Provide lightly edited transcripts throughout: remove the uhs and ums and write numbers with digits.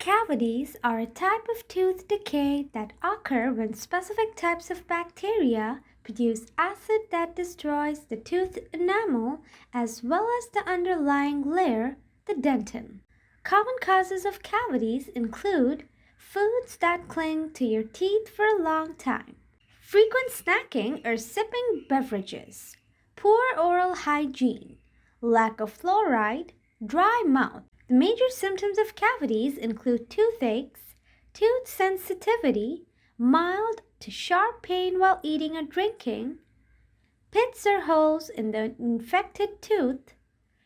Cavities are a type of tooth decay that occur when specific types of bacteria produce acid that destroys the tooth enamel as well as the underlying layer, the dentin. Common causes of cavities include foods that cling to your teeth for a long time, frequent snacking or sipping beverages, poor oral hygiene, lack of fluoride, dry mouth. The major symptoms of cavities include toothaches, tooth sensitivity, mild to sharp pain while eating or drinking, pits or holes in the infected tooth,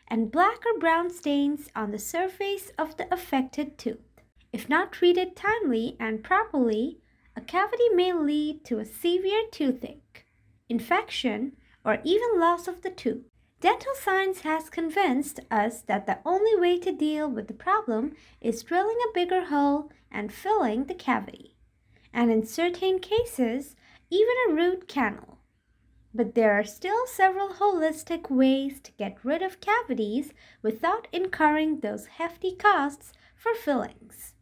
and black or brown stains on the surface of the affected tooth. If not treated timely and properly, a cavity may lead to a severe toothache, infection, or even loss of the tooth. Dental science has convinced us that the only way to deal with the problem is drilling a bigger hole and filling the cavity, and in certain cases, even a root canal. But there are still several holistic ways to get rid of cavities without incurring those hefty costs for fillings.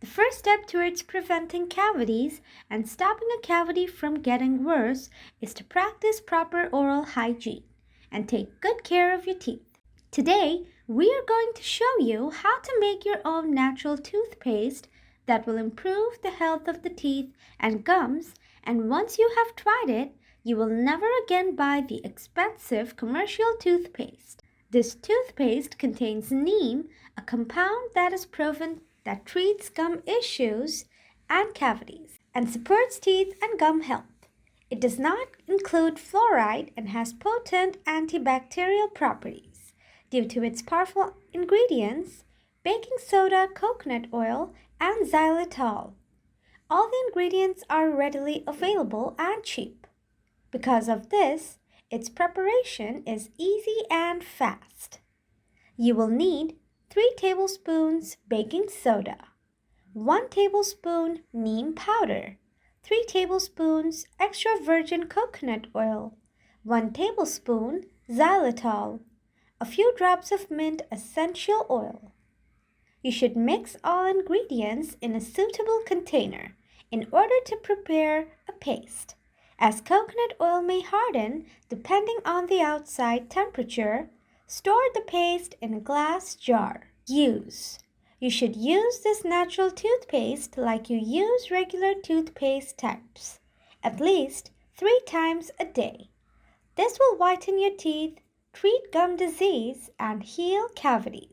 The first step towards preventing cavities and stopping a cavity from getting worse is to practice proper oral hygiene and take good care of your teeth. Today, we are going to show you how to make your own natural toothpaste that will improve the health of the teeth and gums, and once you have tried it, you will never again buy the expensive commercial toothpaste. This toothpaste contains Neem, a compound that is proven that treats gum issues and cavities and supports teeth and gum health. It does not include fluoride and has potent antibacterial properties due to its powerful ingredients, baking soda, coconut oil, and xylitol. All the ingredients are readily available and cheap. Because of this, its preparation is easy and fast. You will need 3 tablespoons baking soda, 1 tablespoon neem powder, 3 tablespoons extra virgin coconut oil, 1 tablespoon xylitol, a few drops of mint essential oil. You should mix all ingredients in a suitable container in order to prepare a paste, as coconut oil may harden depending on the outside temperature. Store the paste in a glass jar. Use. You should use this natural toothpaste like you use regular toothpaste types, at least 3 times a day. This will whiten your teeth, treat gum disease, and heal cavities.